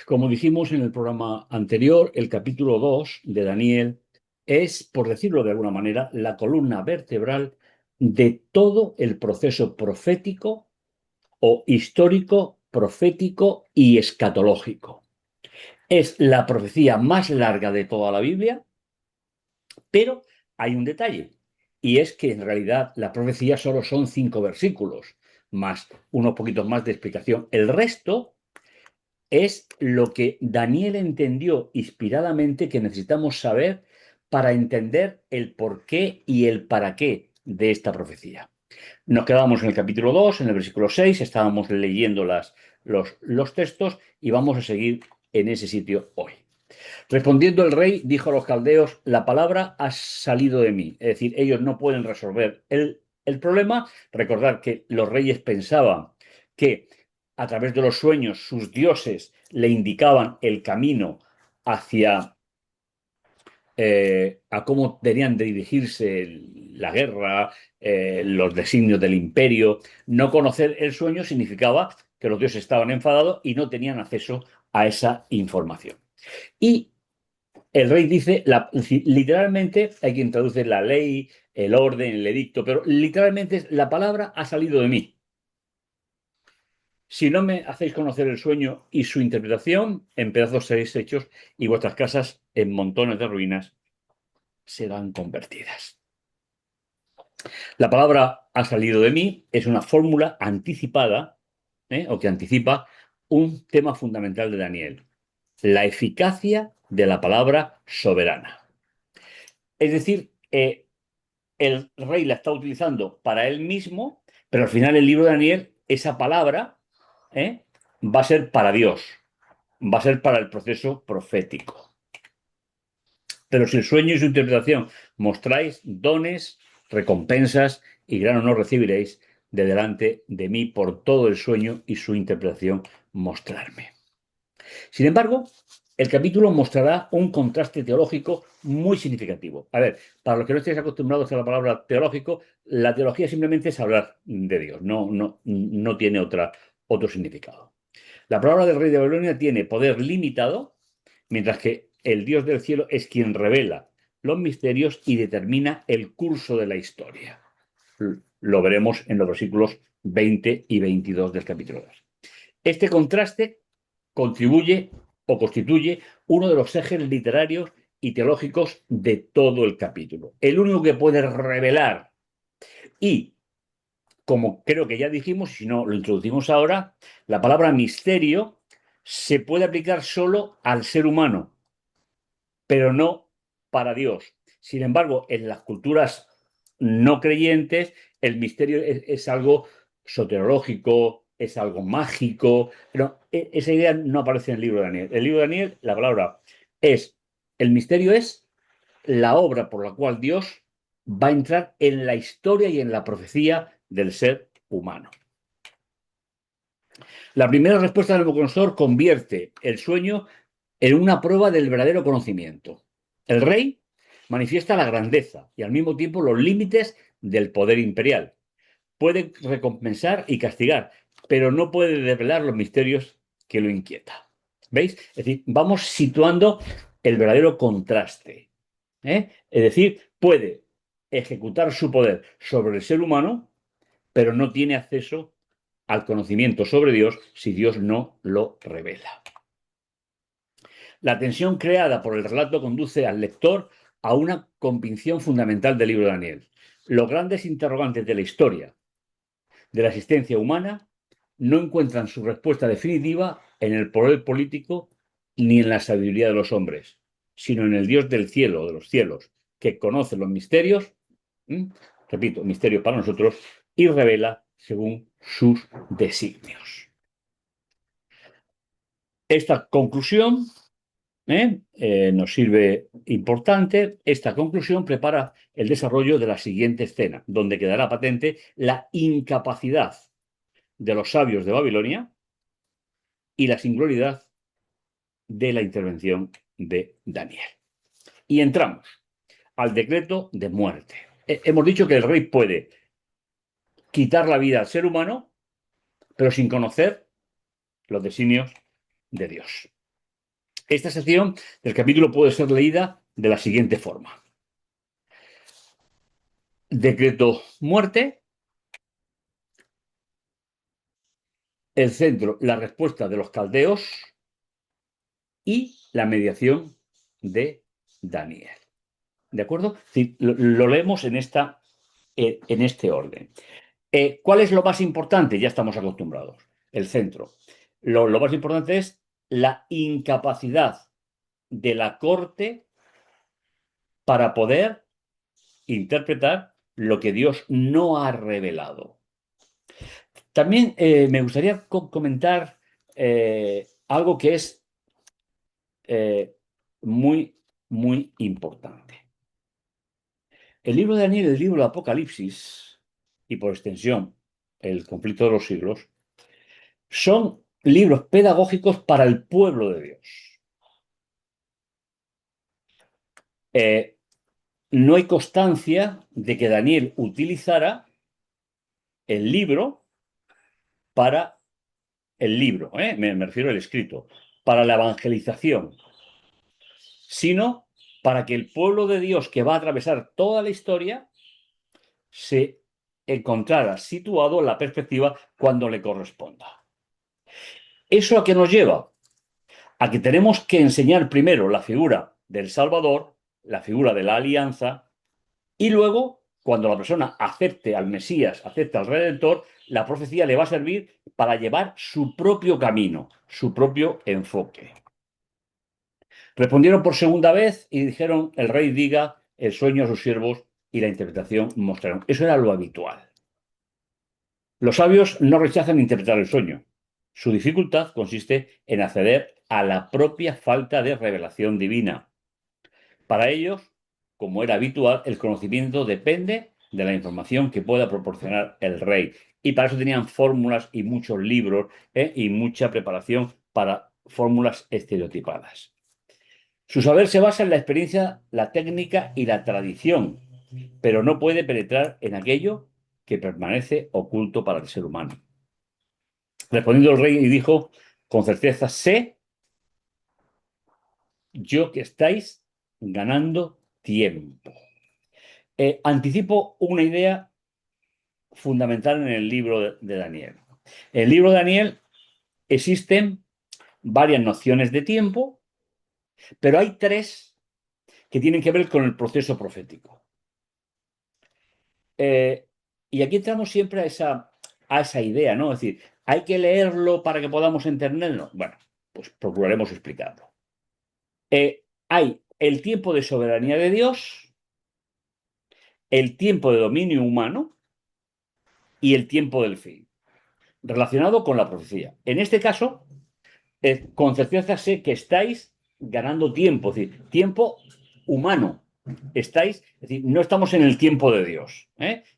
Como dijimos en el programa anterior, el capítulo 2 de Daniel es, por decirlo de alguna manera, la columna vertebral de todo el proceso profético o histórico, profético y escatológico. Es la profecía más larga de toda la Biblia, pero hay un detalle, y es que en realidad la profecía solo son 5 versículos, más unos poquitos más de explicación. El resto es lo que Daniel entendió inspiradamente que necesitamos saber para entender el porqué y el para qué de esta profecía. Nos quedábamos en el capítulo 2, en el versículo 6, estábamos leyendo los textos y vamos a seguir en ese sitio hoy. Respondiendo el rey, dijo a los caldeos, la palabra ha salido de mí. Es decir, ellos no pueden resolver el problema. Recordad que los reyes pensaban que a través de los sueños sus dioses le indicaban el camino hacia a cómo tenían de dirigirse la guerra, los designios del imperio. No conocer el sueño significaba que los dioses estaban enfadados y no tenían acceso a esa información. Y el rey dice, literalmente hay quien traduce la ley, el orden, el edicto, pero literalmente es la palabra ha salido de mí. Si no me hacéis conocer el sueño y su interpretación, en pedazos seréis hechos y vuestras casas en montones de ruinas serán convertidas. La palabra ha salido de mí es una fórmula anticipada, o que anticipa un tema fundamental de Daniel, la eficacia de la palabra soberana. Es decir, el rey la está utilizando para él mismo, pero al final el libro de Daniel, esa palabra, va a ser para Dios, va a ser para el proceso profético. Pero si el sueño y su interpretación mostráis dones, recompensas y gran honor recibiréis de delante de mí por todo el sueño y su interpretación mostrarme. Sin embargo, el capítulo mostrará un contraste teológico muy significativo. A ver, para los que no estéis acostumbrados a la palabra teológico, la teología simplemente es hablar de Dios, no tiene otro significado. La palabra del rey de Babilonia tiene poder limitado, mientras que el Dios del cielo es quien revela los misterios y determina el curso de la historia. Lo veremos en los versículos 20 y 22 del capítulo 2. Este contraste contribuye o constituye uno de los ejes literarios y teológicos de todo el capítulo. El único que puede revelar y, como creo que ya dijimos, y si no lo introducimos ahora, la palabra misterio se puede aplicar solo al ser humano, pero no para Dios. Sin embargo, en las culturas no creyentes, el misterio es algo soterológico, es algo mágico, pero esa idea no aparece en el libro de Daniel. En el libro de Daniel, la palabra es, el misterio es la obra por la cual Dios va a entrar en la historia y en la profecía del ser humano. La primera respuesta de Nabucodonosor convierte el sueño en una prueba del verdadero conocimiento. El rey manifiesta la grandeza y al mismo tiempo los límites del poder imperial. Puede recompensar y castigar, pero no puede revelar los misterios que lo inquietan. ¿Veis? Es decir, vamos situando el verdadero contraste. Es decir, puede ejecutar su poder sobre el ser humano, pero no tiene acceso al conocimiento sobre Dios si Dios no lo revela. La tensión creada por el relato conduce al lector a una convicción fundamental del libro de Daniel. Los grandes interrogantes de la historia de la existencia humana no encuentran su respuesta definitiva en el poder político ni en la sabiduría de los hombres, sino en el Dios del cielo, de los cielos, que conoce los misterios, repito, misterios para nosotros, y revela según sus designios. Esta conclusión nos sirve importante. Esta conclusión prepara el desarrollo de la siguiente escena, donde quedará patente la incapacidad de los sabios de Babilonia y la singularidad de la intervención de Daniel. Y entramos al decreto de muerte. Hemos dicho que el rey puede quitar la vida al ser humano, pero sin conocer los designios de Dios. Esta sección del capítulo puede ser leída de la siguiente forma. Decreto muerte. El centro, la respuesta de los caldeos y la mediación de Daniel. ¿De acuerdo? Sí, lo leemos en este orden. ¿Cuál es lo más importante? Ya estamos acostumbrados. El centro. Lo más importante es la incapacidad de la corte para poder interpretar lo que Dios no ha revelado. También me gustaría comentar algo que es muy, muy importante. El libro de Daniel, el libro de Apocalipsis, y por extensión el conflicto de los siglos, son libros pedagógicos para el pueblo de Dios. No hay constancia de que Daniel utilizara el libro para el libro, me refiero al escrito, para la evangelización, sino para que el pueblo de Dios que va a atravesar toda la historia se encontrara situado en la perspectiva cuando le corresponda. ¿Eso a qué nos lleva? A que tenemos que enseñar primero la figura del Salvador, la figura de la alianza, y luego, cuando la persona acepte al Mesías, acepte al Redentor, la profecía le va a servir para llevar su propio camino, su propio enfoque. Respondieron por segunda vez y dijeron: el rey diga el sueño a sus siervos y la interpretación mostraron. Eso era lo habitual. Los sabios no rechazan interpretar el sueño. Su dificultad consiste en acceder a la propia falta de revelación divina. Para ellos, como era habitual, el conocimiento depende de la información que pueda proporcionar el rey. Y para eso tenían fórmulas y muchos libros y mucha preparación para fórmulas estereotipadas. Su saber se basa en la experiencia, la técnica y la tradición, pero no puede penetrar en aquello que permanece oculto para el ser humano. Respondiendo el rey y dijo con certeza: sé yo que estáis ganando tiempo. Anticipo una idea fundamental en el libro de Daniel. En el libro de Daniel existen varias nociones de tiempo, pero hay tres que tienen que ver con el proceso profético. Y aquí entramos siempre a esa idea, ¿no? Es decir, ¿hay que leerlo para que podamos entenderlo? Bueno, pues procuraremos explicarlo. Hay el tiempo de soberanía de Dios, el tiempo de dominio humano y el tiempo del fin, relacionado con la profecía. En este caso, con certeza sé que estáis ganando tiempo, es decir, tiempo humano. Es decir, no estamos en el tiempo de Dios,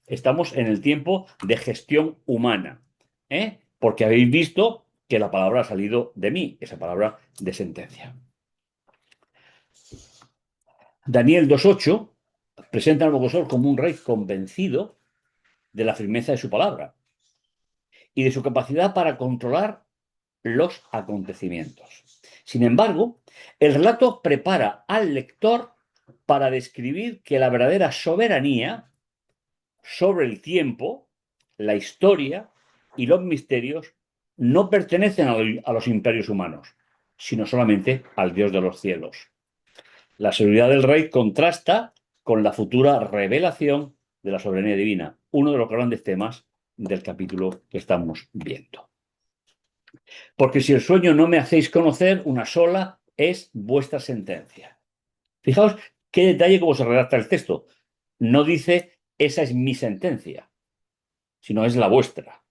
estamos en el tiempo de gestión humana, porque habéis visto que la palabra ha salido de mí, esa palabra de sentencia. Daniel 2.8 presenta a Nabucodonosor como un rey convencido de la firmeza de su palabra y de su capacidad para controlar los acontecimientos. Sin embargo, el relato prepara al lector para describir que la verdadera soberanía sobre el tiempo, la historia y los misterios no pertenecen a los imperios humanos, sino solamente al Dios de los cielos. La seguridad del rey contrasta con la futura revelación de la soberanía divina, uno de los grandes temas del capítulo que estamos viendo. Porque si el sueño no me hacéis conocer, una sola es vuestra sentencia. Fijaos qué detalle cómo se redacta el texto. No dice esa es mi sentencia, sino es la vuestra.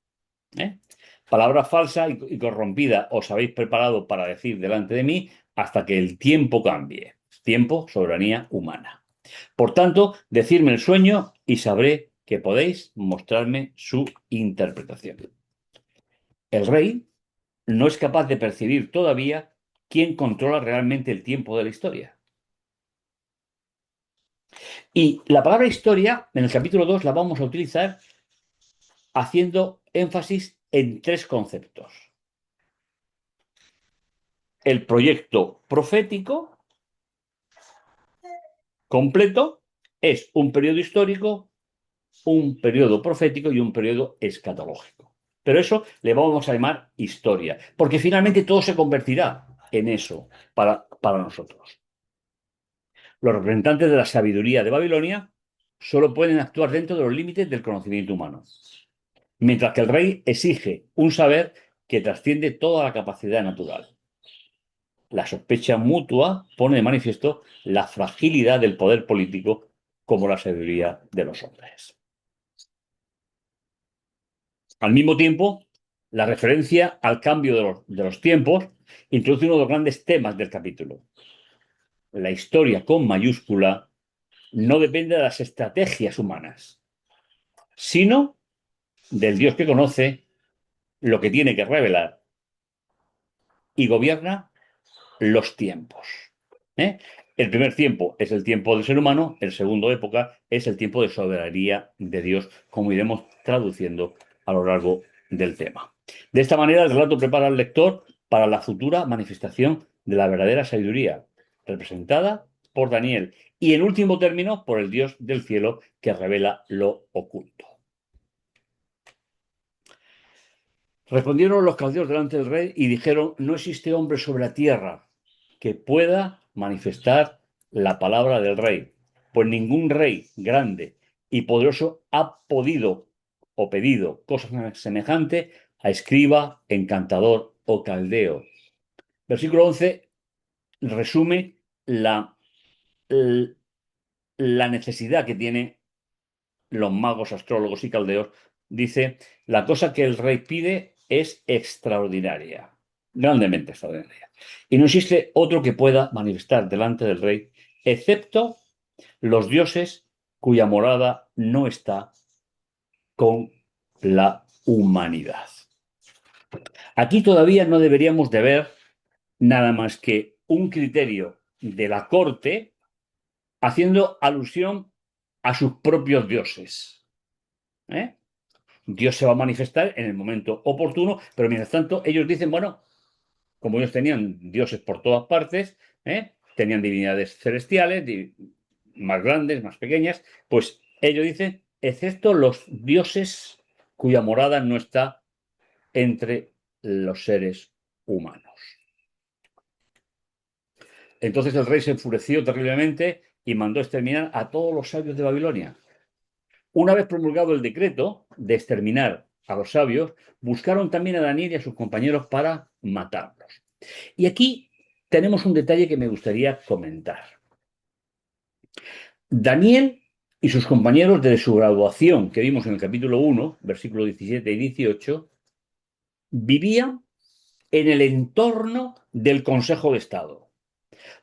Palabra falsa y corrompida os habéis preparado para decir delante de mí hasta que el tiempo cambie. Tiempo, soberanía humana. Por tanto, decidme el sueño y sabré que podéis mostrarme su interpretación. El rey no es capaz de percibir todavía quién controla realmente el tiempo de la historia. Y la palabra historia, en el capítulo 2, la vamos a utilizar haciendo énfasis en tres conceptos. el proyecto profético completo es un periodo histórico, un periodo profético y un periodo escatológico. Pero eso le vamos a llamar historia, porque finalmente todo se convertirá en eso para nosotros. Los representantes de la sabiduría de Babilonia solo pueden actuar dentro de los límites del conocimiento humano, mientras que el rey exige un saber que trasciende toda la capacidad natural. La sospecha mutua pone de manifiesto la fragilidad del poder político como la sabiduría de los hombres. Al mismo tiempo, la referencia al cambio de los tiempos introduce uno de los grandes temas del capítulo. La historia con mayúscula no depende de las estrategias humanas, sino del Dios que conoce lo que tiene que revelar y gobierna los tiempos. ¿Eh? El primer tiempo es el tiempo del ser humano, el segundo época es el tiempo de soberanía de Dios, como iremos traduciendo a lo largo del tema. De esta manera, el relato prepara al lector para la futura manifestación de la verdadera sabiduría, representada por Daniel, y en último término, por el Dios del cielo que revela lo oculto. Respondieron los caldeos delante del rey y dijeron: no existe hombre sobre la tierra que pueda manifestar la palabra del rey, pues ningún rey grande y poderoso ha podido o pedido cosa semejante a escriba, encantador o caldeo. Versículo 11 resume la necesidad que tienen los magos, astrólogos y caldeos. Dice: la cosa que el rey pide es extraordinaria, grandemente extraordinaria. Y no existe otro que pueda manifestar delante del rey, excepto los dioses cuya morada no está con la humanidad. Aquí todavía no deberíamos de ver nada más que un criterio de la corte haciendo alusión a sus propios dioses. ¿Eh? Dios se va a manifestar en el momento oportuno, pero mientras tanto ellos dicen, bueno, como ellos tenían dioses por todas partes, tenían divinidades celestiales, más grandes, más pequeñas, pues ellos dicen, excepto los dioses cuya morada no está entre los seres humanos. Entonces el rey se enfureció terriblemente y mandó exterminar a todos los sabios de Babilonia. Una vez promulgado el decreto de exterminar a los sabios, buscaron también a Daniel y a sus compañeros para matarlos. Y aquí tenemos un detalle que me gustaría comentar. Daniel y sus compañeros, desde su graduación, que vimos en el capítulo 1, versículos 17 y 18, vivían en el entorno del Consejo de Estado,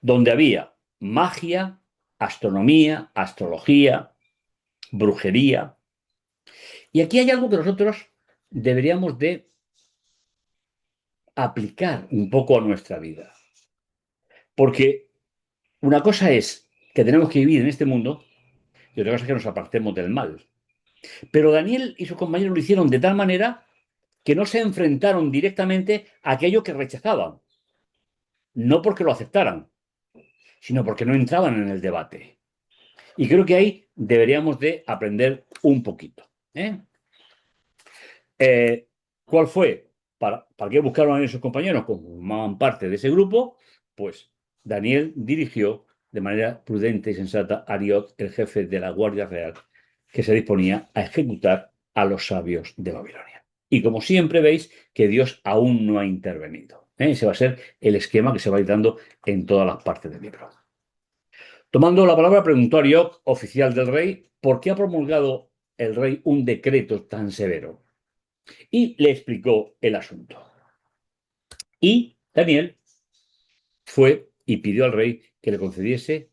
donde había magia, astronomía, astrología, brujería. Y aquí hay algo que nosotros deberíamos de aplicar un poco a nuestra vida. Porque una cosa es que tenemos que vivir en este mundo y otra cosa es que nos apartemos del mal. Pero Daniel y sus compañeros lo hicieron de tal manera que no se enfrentaron directamente a aquello que rechazaban. No porque lo aceptaran, sino porque no entraban en el debate. Y creo que ahí deberíamos de aprender un poquito. ¿Cuál fue? ¿Para qué buscaron a esos compañeros? Como formaban parte de ese grupo, pues Daniel dirigió de manera prudente y sensata a Ariot, el jefe de la Guardia Real, que se disponía a ejecutar a los sabios de Babilonia. Y como siempre veis que Dios aún no ha intervenido. Ese va a ser el esquema que se va a ir dando en todas las partes del libro. Tomando la palabra, preguntó Ariot, oficial del rey, ¿por qué ha promulgado el rey un decreto tan severo? Y le explicó el asunto. Y Daniel fue y pidió al rey que le concediese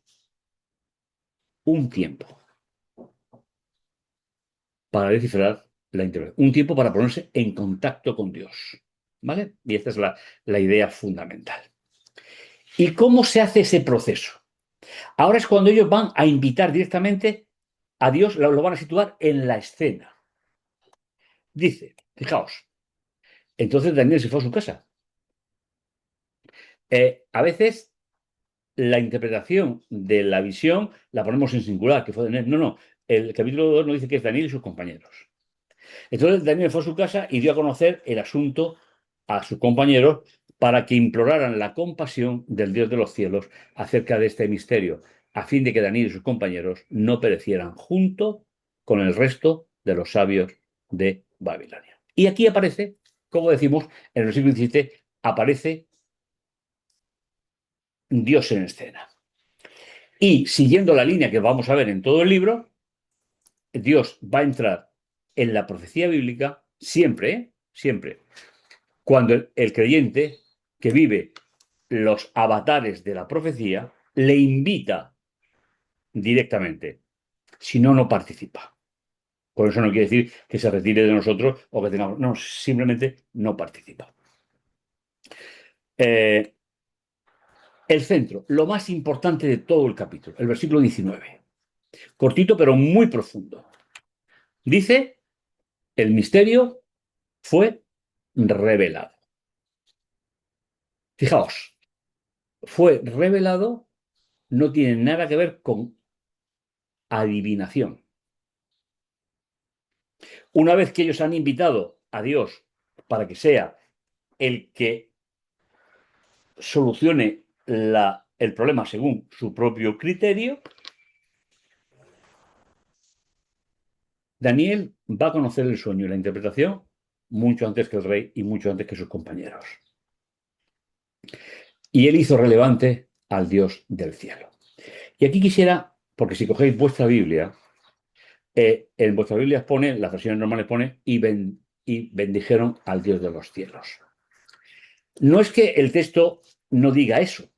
un tiempo para descifrar la interpretación, un tiempo para ponerse en contacto con Dios. ¿Vale? Y esta es la idea fundamental. ¿Y cómo se hace ese proceso? Ahora es cuando ellos van a invitar directamente a Dios, lo van a situar en la escena. Dice, fijaos, entonces Daniel se fue a su casa A veces la interpretación de la visión la ponemos en singular, que fue Daniel. No, no. El capítulo 2 nos dice que es Daniel y sus compañeros. Entonces Daniel fue a su casa y dio a conocer el asunto a sus compañeros para que imploraran la compasión del Dios de los cielos acerca de este misterio, a fin de que Daniel y sus compañeros no perecieran junto con el resto de los sabios de Babilonia. Y aquí aparece, como decimos, en el versículo 17, aparece Dios en escena. Y siguiendo la línea que vamos a ver en todo el libro, Dios va a entrar en la profecía bíblica siempre, ¿eh? Siempre. Cuando el creyente que vive los avatares de la profecía le invita directamente. Si no, no participa. Por eso no quiere decir que se retire de nosotros o que tengamos. No, simplemente no participa. Eh, el centro, lo más importante de todo el capítulo, el versículo 19. Cortito, pero muy profundo. Dice: el misterio fue revelado. Fijaos, fue revelado, no tiene nada que ver con adivinación. Una vez que ellos han invitado a Dios para que sea el que solucione el problema según su propio criterio, Daniel va a conocer el sueño y la interpretación mucho antes que el rey y mucho antes que sus compañeros. Y él hizo relevante al Dios del cielo. Y aquí quisiera, porque si cogéis vuestra Biblia, en vuestra Biblia pone, las versiones normales pone, y bendijeron al Dios de los cielos. No es que el texto no diga eso.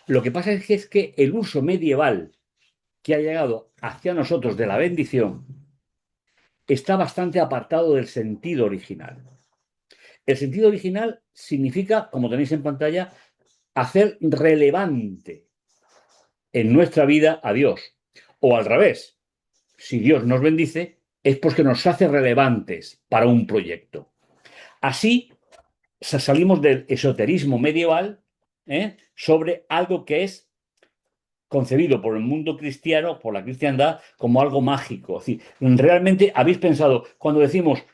Lo que pasa es que el uso medieval que ha llegado hacia nosotros de la bendición está bastante apartado del sentido original. El sentido original significa, como tenéis en pantalla, hacer relevante en nuestra vida a Dios. O al revés, si Dios nos bendice, es porque nos hace relevantes para un proyecto. Así salimos del esoterismo medieval sobre algo que es concebido por el mundo cristiano, por la cristiandad, como algo mágico. Es decir, realmente habéis pensado, cuando decimos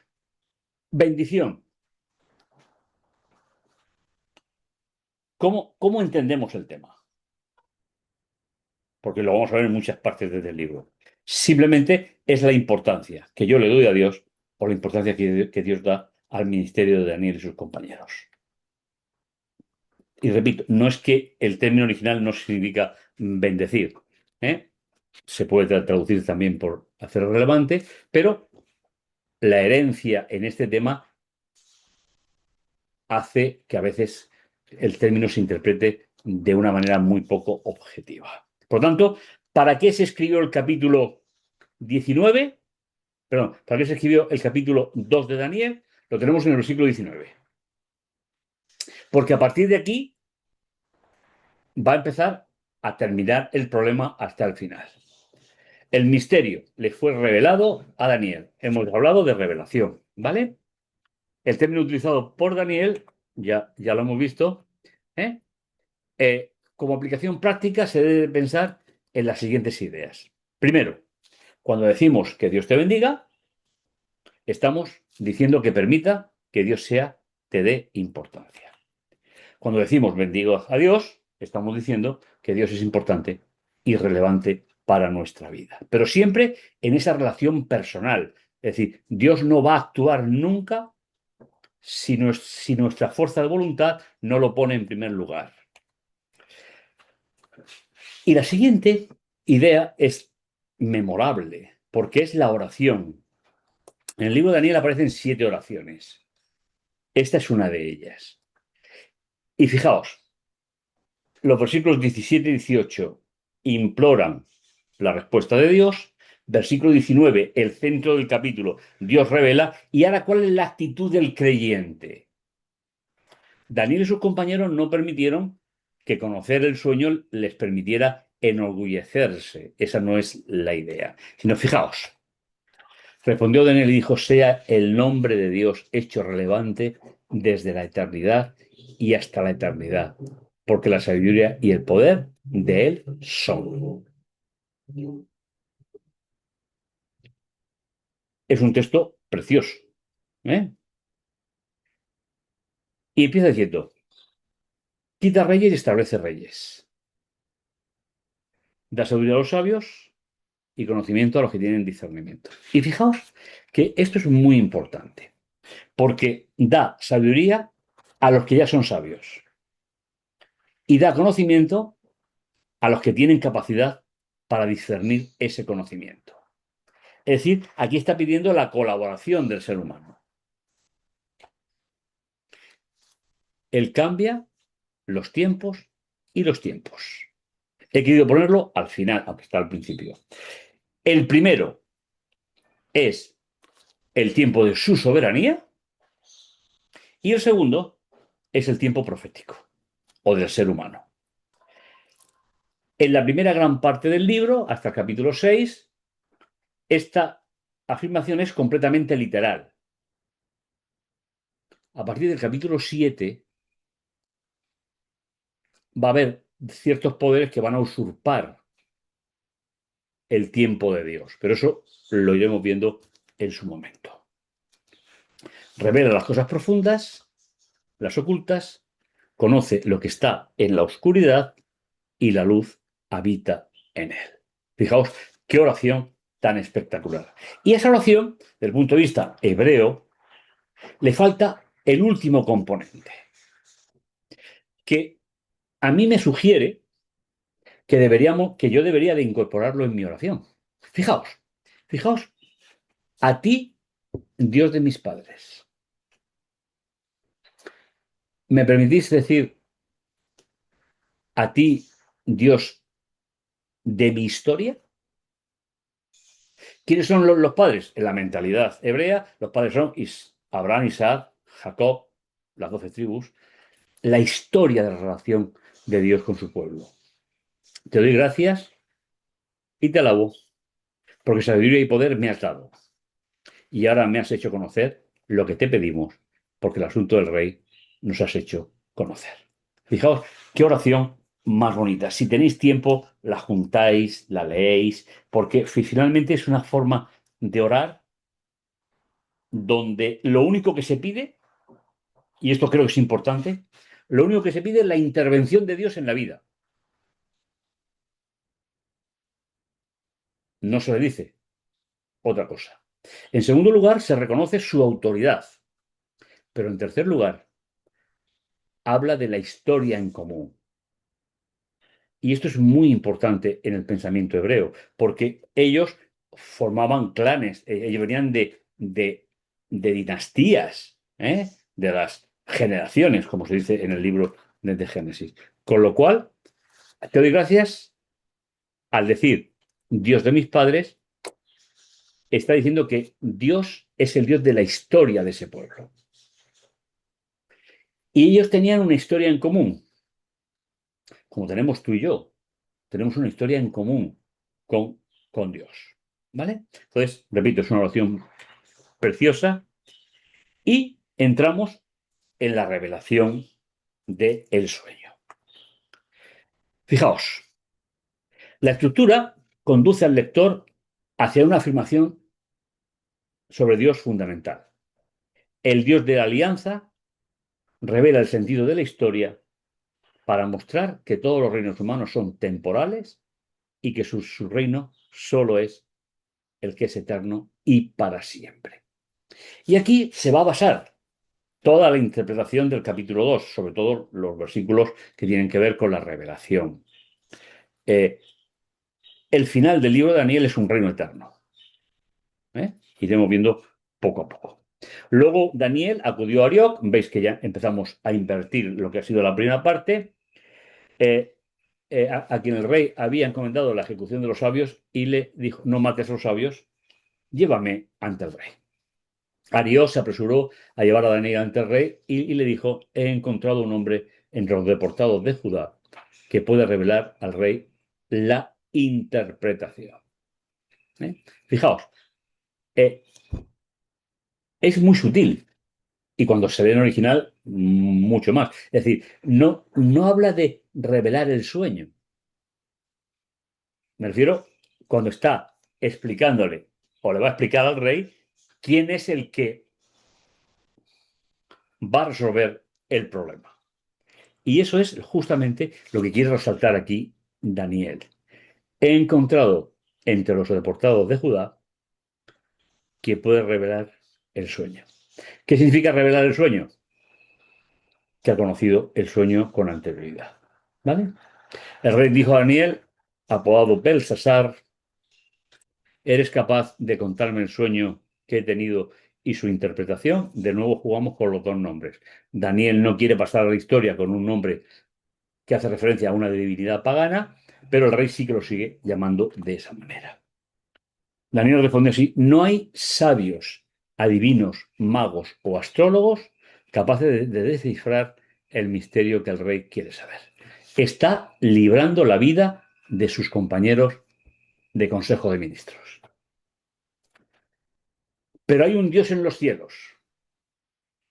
bendición, ¿cómo entendemos el tema? Porque lo vamos a ver en muchas partes del libro. Simplemente es la importancia que yo le doy a Dios o la importancia que Dios da al ministerio de Daniel y sus compañeros. Y repito, no es que el término original no significa bendecir. Se puede traducir también por hacer relevante, pero la herencia en este tema hace que a veces el término se interprete de una manera muy poco objetiva. Por tanto, ¿para qué se escribió el capítulo 19? Perdón, ¿para qué se escribió el capítulo 2 de Daniel? Lo tenemos en el versículo 19. Porque a partir de aquí va a empezar a terminar el problema hasta el final. El misterio le fue revelado a Daniel. Hemos hablado de revelación, ¿vale? El término utilizado por Daniel, ya lo hemos visto, como aplicación práctica se debe pensar en las siguientes ideas. Primero, cuando decimos que Dios te bendiga, estamos diciendo que permita que Dios te dé importancia. Cuando decimos bendigo a Dios, estamos diciendo que Dios es importante y relevante para nuestra vida. Pero siempre en esa relación personal. Es decir, Dios no va a actuar nunca si nuestra fuerza de voluntad no lo pone en primer lugar. Y la siguiente idea es memorable, porque es la oración. En el libro de Daniel aparecen 7 oraciones. Esta es una de ellas. Y fijaos, los versículos 17 y 18 imploran la respuesta de Dios. Versículo 19, el centro del capítulo, Dios revela. Y ahora, ¿cuál es la actitud del creyente? Daniel y sus compañeros no permitieron que conocer el sueño les permitiera enorgullecerse. Esa no es la idea. Sino, fijaos, respondió Daniel y dijo: sea el nombre de Dios hecho relevante desde la eternidad y hasta la eternidad, porque la sabiduría y el poder de Él son. Es un texto precioso, ¿eh? Y empieza diciendo, quita reyes y establece reyes. Da sabiduría a los sabios y conocimiento a los que tienen discernimiento. Y fijaos que esto es muy importante, porque da sabiduría a los que ya son sabios y da conocimiento a los que tienen capacidad para discernir ese conocimiento. Es decir, aquí está pidiendo la colaboración del ser humano. Él cambia los tiempos y los tiempos. He querido ponerlo al final, aunque está al principio. El primero es el tiempo de su soberanía y el segundo es el tiempo profético o del ser humano. En la primera gran parte del libro, hasta el capítulo 6, esta afirmación es completamente literal. A partir del capítulo 7 va a haber ciertos poderes que van a usurpar el tiempo de Dios, pero eso lo iremos viendo en su momento. Revela las cosas profundas, las ocultas, conoce lo que está en la oscuridad y la luz habita en él. Fijaos qué oración tan espectacular. Y esa oración, desde el punto de vista hebreo, le falta el último componente, que a mí me sugiere que yo debería de incorporarlo en mi oración. Fijaos, fijaos, a ti, Dios de mis padres. ¿Me permitís decir a ti, Dios de mi historia? ¿Quiénes son los padres? En la mentalidad hebrea, los padres son Abraham, Isaac, Jacob, las 12 tribus, la historia de la relación de Dios con su pueblo. Te doy gracias y te alabo, porque sabiduría y poder me has dado. Y ahora me has hecho conocer lo que te pedimos, porque el asunto del rey nos has hecho conocer. Fijaos qué oración más bonita. Si tenéis tiempo, la juntáis, la leéis, porque finalmente es una forma de orar donde lo único que se pide, y esto creo que es importante, lo único que se pide es la intervención de Dios en la vida. No se le dice otra cosa. En segundo lugar, se reconoce su autoridad. Pero en tercer lugar, habla de la historia en común. Y esto es muy importante en el pensamiento hebreo, porque ellos formaban clanes, ellos venían de dinastías, de las generaciones, como se dice en el libro de Génesis. Con lo cual, te doy gracias al decir Dios de mis padres, está diciendo que Dios es el Dios de la historia de ese pueblo. Y ellos tenían una historia en común, como tenemos tú y yo. Tenemos una historia en común con Dios. ¿Vale? Entonces, repito, es una oración preciosa y entramos en la revelación del sueño. Fijaos, la estructura conduce al lector hacia una afirmación sobre Dios fundamental. El Dios de la alianza revela el sentido de la historia para mostrar que todos los reinos humanos son temporales y que su reino solo es el que es eterno y para siempre. Y aquí se va a basar toda la interpretación del capítulo 2, sobre todo los versículos que tienen que ver con la revelación. El final del libro de Daniel es un reino eterno. Iremos viendo poco a poco. Luego Daniel acudió a Arioc, veis que ya empezamos a invertir lo que ha sido la primera parte, a quien el rey había encomendado la ejecución de los sabios y le dijo, no mates a los sabios, llévame ante el rey. Arioc se apresuró a llevar a Daniel ante el rey y le dijo, he encontrado un hombre entre los deportados de Judá que puede revelar al rey la interpretación. Fijaos, es muy sutil, Y cuando se lee en original, mucho más. Es decir, no habla de revelar el sueño. Me refiero cuando está explicándole o le va a explicar al rey quién es el que va a resolver el problema. Y eso es justamente lo que quiere resaltar aquí Daniel. He encontrado entre los deportados de Judá que puede revelar el sueño. ¿Qué significa revelar el sueño? Que ha conocido el sueño con anterioridad. ¿Vale? El rey dijo a Daniel, apodado Belsasar, ¿eres capaz de contarme el sueño que he tenido y su interpretación? De nuevo jugamos con los dos nombres. Daniel no quiere pasar a la historia con un nombre que hace referencia a una divinidad pagana, pero el rey sí que lo sigue llamando de esa manera. Daniel responde así: no hay sabios, adivinos, magos o astrólogos capaces de descifrar el misterio que el rey quiere saber. Está librando la vida de sus compañeros de Consejo de Ministros. Pero hay un Dios en los cielos.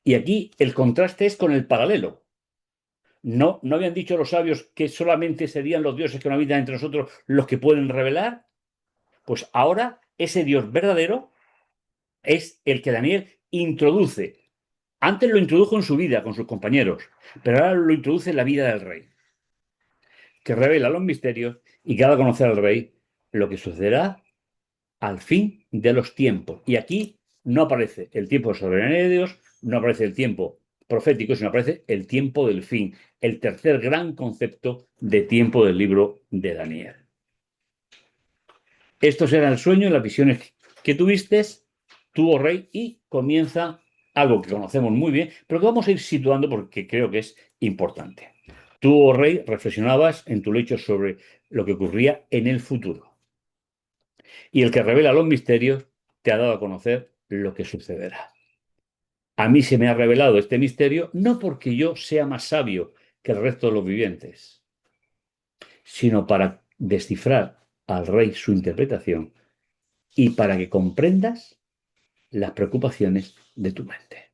Y aquí el contraste es con el paralelo. ¿No habían dicho los sabios que solamente serían los dioses que no habitan entre nosotros los que pueden revelar? Pues ahora ese Dios verdadero es el que Daniel introduce. Antes lo introdujo en su vida con sus compañeros, pero ahora lo introduce en la vida del rey, que revela los misterios y que da a conocer al rey lo que sucederá al fin de los tiempos. Y aquí no aparece el tiempo de soberanía de Dios, no aparece el tiempo profético, sino aparece el tiempo del fin, el tercer gran concepto de tiempo del libro de Daniel. Estos eran el sueño y las visiones que tuviste, tú, oh rey, y comienza algo que conocemos muy bien, pero que vamos a ir situando porque creo que es importante. Tú, oh rey, reflexionabas en tu lecho sobre lo que ocurría en el futuro. Y el que revela los misterios te ha dado a conocer lo que sucederá. A mí se me ha revelado este misterio no porque yo sea más sabio que el resto de los vivientes, sino para descifrar al rey su interpretación y para que comprendas las preocupaciones de tu mente.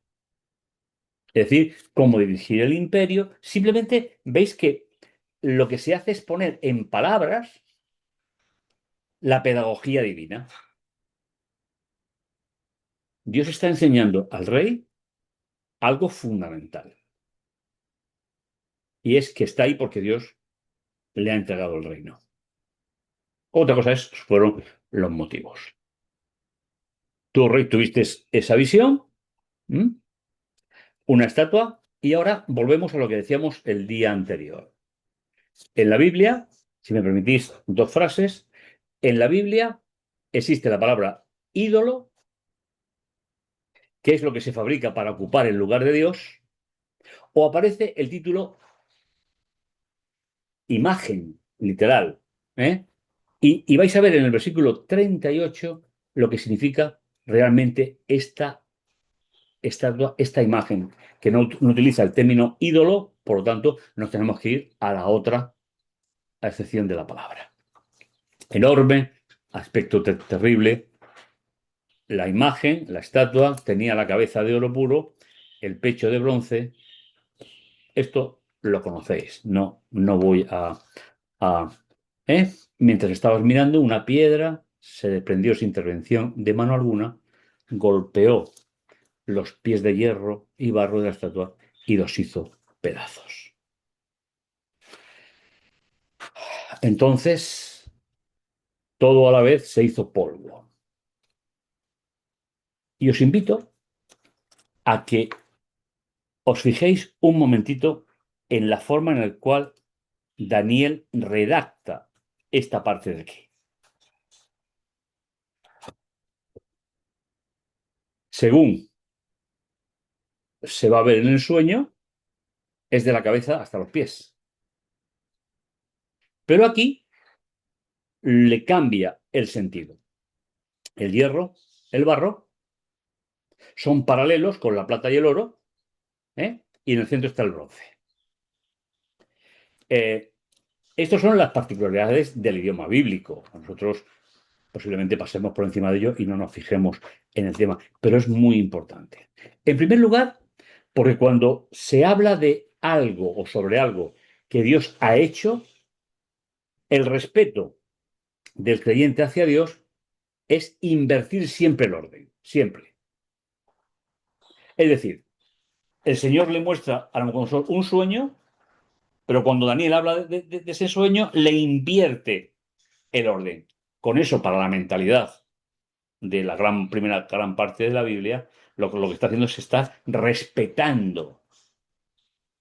Es decir, cómo dirigir el imperio. Simplemente veis que lo que se hace es poner en palabras la pedagogía divina. Dios está enseñando al rey algo fundamental. Y es que está ahí porque Dios le ha entregado el reino. Otra cosa fueron los motivos. Tú, rey, tuviste esa visión, una estatua, y ahora volvemos a lo que decíamos el día anterior. En la Biblia, si me permitís dos frases, en la Biblia existe la palabra ídolo, que es lo que se fabrica para ocupar el lugar de Dios, o aparece el título imagen, literal. ¿eh? Y vais a ver en el versículo 38 lo que significa realmente esta estatua, esta imagen, que no utiliza el término ídolo, por lo tanto, nos tenemos que ir a la otra excepción de la palabra. Enorme, aspecto terrible. La imagen, la estatua, tenía la cabeza de oro puro, el pecho de bronce. Esto lo conocéis, no voy a Mientras estabas mirando, una piedra se desprendió sin intervención de mano alguna, golpeó los pies de hierro y barro de la estatua y los hizo pedazos. Entonces, todo a la vez se hizo polvo. Y os invito a que os fijéis un momentito en la forma en la cual Daniel redacta esta parte de aquí. Según se va a ver en el sueño, es de la cabeza hasta los pies. Pero aquí le cambia el sentido. El hierro, el barro, son paralelos con la plata y el oro, y en el centro está el bronce. Estas son las particularidades del idioma bíblico. Nosotros posiblemente pasemos por encima de ello y no nos fijemos en el tema, pero es muy importante. En primer lugar, Porque cuando se habla de algo o sobre algo que Dios ha hecho, el respeto del creyente hacia Dios es invertir siempre el orden, siempre. Es decir, el Señor le muestra a Nabucodonosor un sueño, pero cuando Daniel habla de ese sueño, le invierte el orden. Con eso, para la mentalidad de la primera gran parte de la Biblia, lo que está haciendo es estar respetando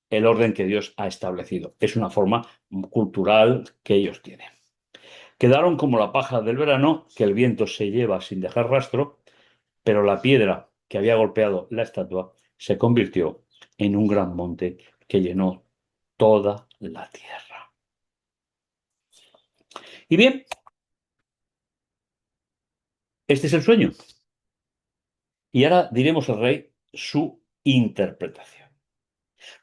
el orden que Dios ha establecido. Es una forma cultural que ellos tienen. Quedaron como la paja del verano que el viento se lleva sin dejar rastro, pero la piedra que había golpeado la estatua se convirtió en un gran monte que llenó toda la tierra. Y bien, este es el sueño. Y ahora diremos al rey su interpretación.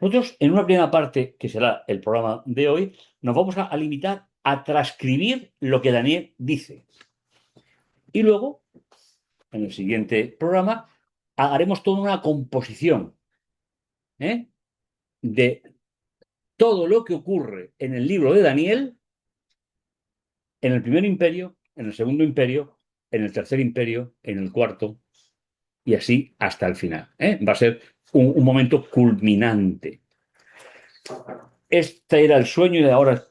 Nosotros, en una primera parte, que será el programa de hoy, nos vamos a limitar a transcribir lo que Daniel dice. Y luego, en el siguiente programa, haremos toda una composición, ¿eh?, de todo lo que ocurre en el libro de Daniel, en el primer imperio, en el segundo imperio, en el tercer imperio, en el cuarto, y así hasta el final. Va a ser un momento culminante. Este era el sueño y ahora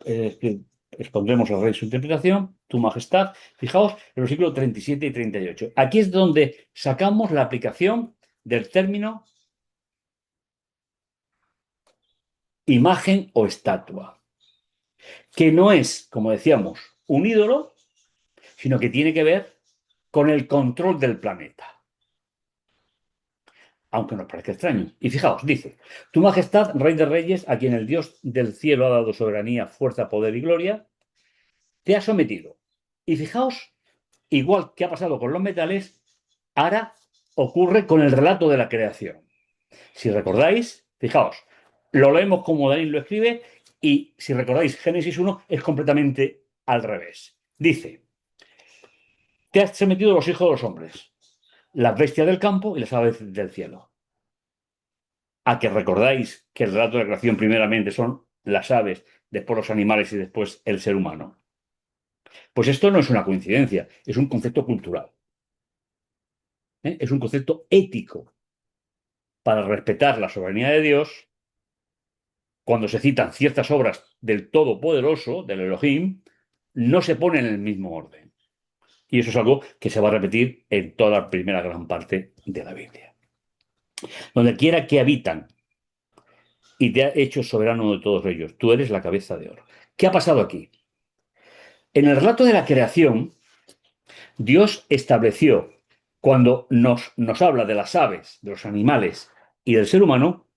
expondremos al rey su interpretación, tu majestad. Fijaos en los siglos 37 y 38. Aquí es donde sacamos la aplicación del término imagen o estatua, que no es, como decíamos, un ídolo, sino que tiene que ver con el control del planeta. Aunque nos parezca extraño. Y fijaos, dice, tu majestad, rey de reyes, a quien el Dios del cielo ha dado soberanía, fuerza, poder y gloria, te ha sometido. Y fijaos, igual que ha pasado con los metales, ahora ocurre con el relato de la creación. Si recordáis, fijaos, lo leemos como Daniel lo escribe y si recordáis Génesis 1 es completamente al revés. Dice, te has sometido a los hijos de los hombres, las bestias del campo y las aves del cielo. A que recordáis que el relato de la creación primeramente son las aves, después los animales y después el ser humano. Pues esto no es una coincidencia, es un concepto cultural. Es un concepto ético para respetar la soberanía de Dios. Cuando se citan ciertas obras del Todopoderoso, del Elohim, no se ponen en el mismo orden. Y eso es algo que se va a repetir en toda la primera gran parte de la Biblia. Donde quiera que habitan y te ha hecho soberano de todos ellos, tú eres la cabeza de oro. ¿Qué ha pasado aquí? En el relato de la creación, Dios estableció, cuando nos habla de las aves, de los animales y del ser humano,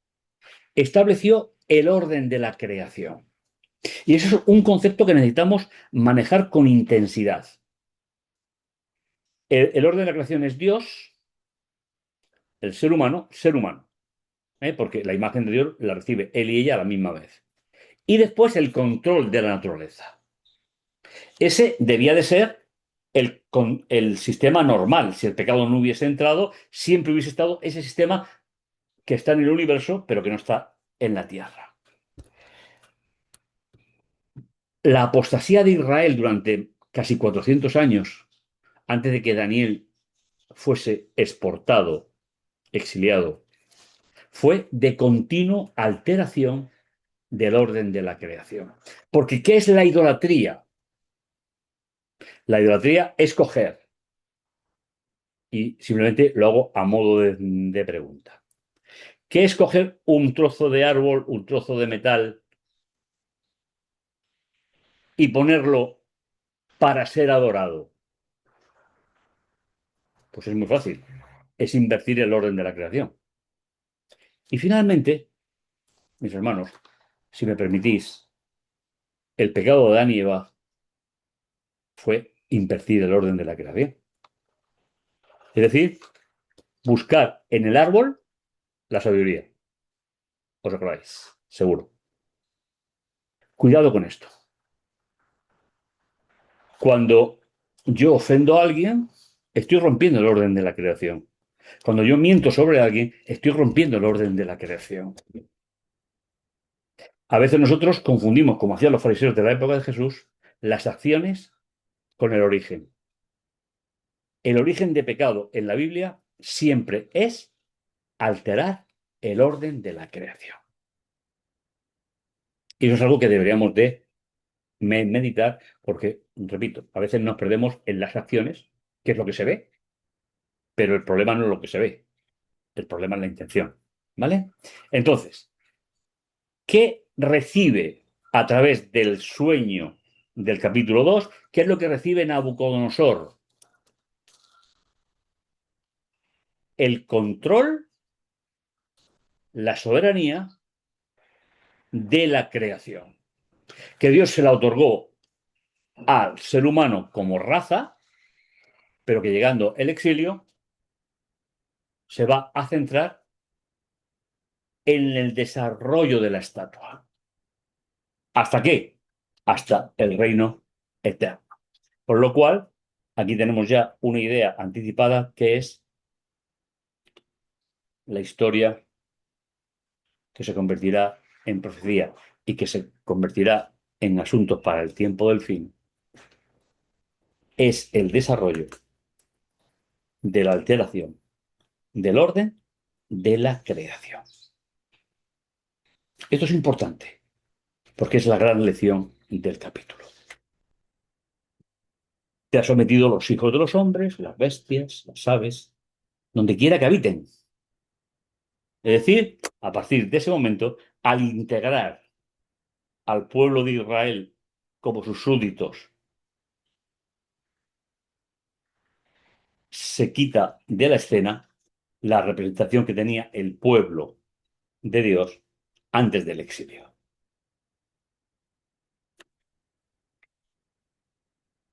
estableció el orden de la creación. Y eso es un concepto que necesitamos manejar con intensidad. El orden de la creación es Dios, el ser humano, porque la imagen de Dios la recibe él y ella a la misma vez. Y después el control de la naturaleza. Ese debía de ser el sistema normal. Si el pecado no hubiese entrado, siempre hubiese estado ese sistema que está en el universo, pero que no está en la tierra. La apostasía de Israel durante casi 400 años, antes de que Daniel fuese exportado, exiliado, fue de continua alteración del orden de la creación. Porque ¿qué es la idolatría? La idolatría es coger, y simplemente lo hago a modo de pregunta. ¿Qué es coger un trozo de árbol, un trozo de metal y ponerlo para ser adorado? Pues es muy fácil. Es invertir el orden de la creación. Y finalmente, mis hermanos, si me permitís, el pecado de Adán y Eva fue invertir el orden de la creación. Es decir, buscar en el árbol la sabiduría. ¿Os acordáis? Seguro. Cuidado con esto. Cuando yo ofendo a alguien, estoy rompiendo el orden de la creación. Cuando yo miento sobre alguien, estoy rompiendo el orden de la creación. A veces nosotros confundimos, como hacían los fariseos de la época de Jesús, las acciones con el origen. El origen de pecado en la Biblia siempre es alterar el orden de la creación. Y eso es algo que deberíamos de meditar porque, repito, a veces nos perdemos en las acciones, que es lo que se ve, pero el problema no es lo que se ve, el problema es la intención. ¿Vale? Entonces, ¿qué recibe a través del sueño del capítulo 2? ¿Qué es lo que recibe Nabucodonosor? El control, la soberanía de la creación, que Dios se la otorgó al ser humano como raza, pero que llegando el exilio se va a centrar en el desarrollo de la estatua. ¿Hasta qué? Hasta el reino eterno. Por lo cual, aquí tenemos ya una idea anticipada que es la historia que se convertirá en profecía y que se convertirá en asuntos para el tiempo del fin, es el desarrollo de la alteración del orden de la creación. Esto es importante porque es la gran lección del capítulo. Te ha sometido los hijos de los hombres, las bestias, las aves, donde quiera que habiten. Es decir, a partir de ese momento, al integrar al pueblo de Israel como sus súbditos, se quita de la escena la representación que tenía el pueblo de Dios antes del exilio.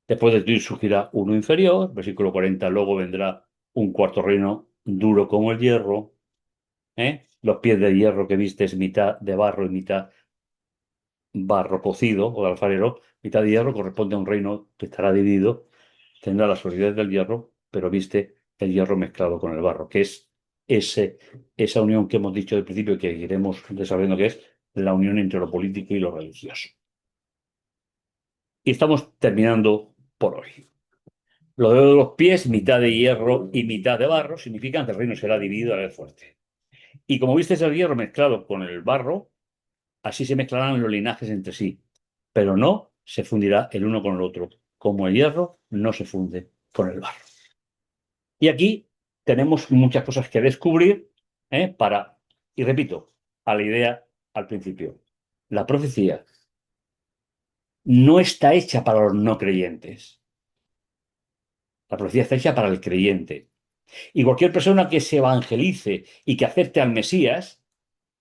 Después de ti surgirá uno inferior, versículo 40, luego vendrá un cuarto reino duro como el hierro, ¿eh? Los pies de hierro que viste es mitad de barro y mitad barro cocido o de alfarero, mitad de hierro corresponde a un reino que estará dividido, tendrá la solidez del hierro, pero viste el hierro mezclado con el barro, que es esa unión que hemos dicho al principio y que iremos desarrollando, que es la unión entre lo político y lo religioso. Y estamos terminando por hoy. Lo de los pies, mitad de hierro y mitad de barro, significa que el reino será dividido a la vez fuerte. Y como viste el hierro mezclado con el barro, así se mezclarán los linajes entre sí, pero no se fundirá el uno con el otro, como el hierro no se funde con el barro. Y aquí tenemos muchas cosas que descubrir y repito, a la idea al principio, la profecía no está hecha para los no creyentes, la profecía está hecha para el creyente. Y cualquier persona que se evangelice y que acepte al Mesías,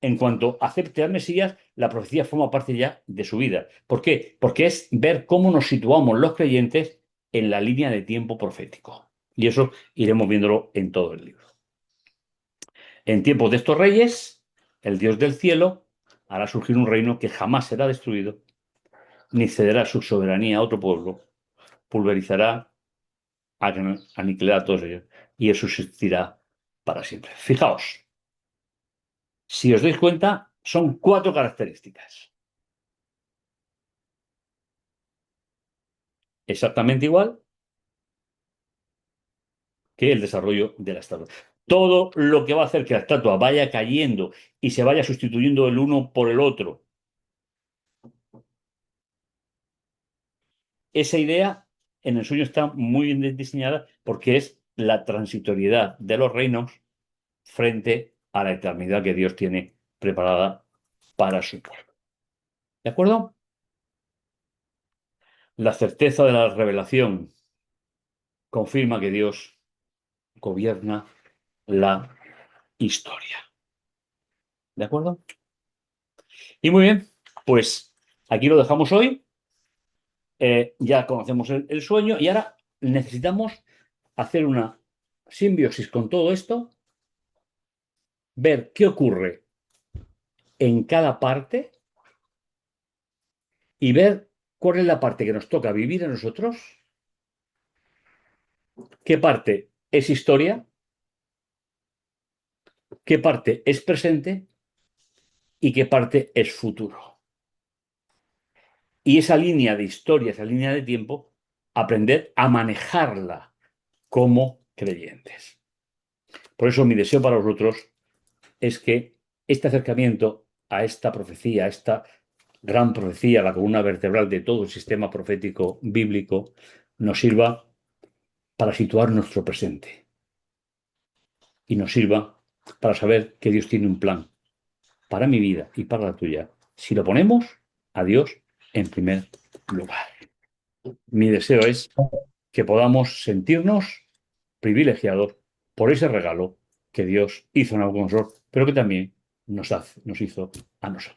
en cuanto acepte al Mesías, la profecía forma parte ya de su vida. ¿Por qué? Porque es ver cómo nos situamos los creyentes en la línea de tiempo profético. Y eso iremos viéndolo en todo el libro. En tiempos de estos reyes, el Dios del cielo hará surgir un reino que jamás será destruido, ni cederá su soberanía a otro pueblo, pulverizará, aniquilará a todos ellos, y él subsistirá para siempre. Fijaos, si os dais cuenta, son cuatro características. Exactamente igual que el desarrollo de la estatua. Todo lo que va a hacer que la estatua vaya cayendo y se vaya sustituyendo el uno por el otro. Esa idea en el sueño está muy bien diseñada porque es la transitoriedad de los reinos frente a la eternidad que Dios tiene preparada para su pueblo. ¿De acuerdo? La certeza de la revelación confirma que Dios gobierna la historia. ¿De acuerdo? Y muy bien, pues aquí lo dejamos hoy. Ya conocemos el sueño y ahora necesitamos hacer una simbiosis con todo esto, ver qué ocurre en cada parte y ver cuál es la parte que nos toca vivir a nosotros, qué parte es historia qué parte es presente y qué parte es futuro. Y esa línea de historia, esa línea de tiempo, aprender a manejarla como creyentes. Por eso mi deseo para vosotros es que este acercamiento a esta profecía, a esta gran profecía, la columna vertebral de todo el sistema profético bíblico, nos sirva para situar nuestro presente y nos sirva para saber que Dios tiene un plan para mi vida y para la tuya, si lo ponemos a Dios en primer lugar. Mi deseo es que podamos sentirnos privilegiados por ese regalo que Dios hizo a Nabucodonosor, pero que también nos hizo a nosotros.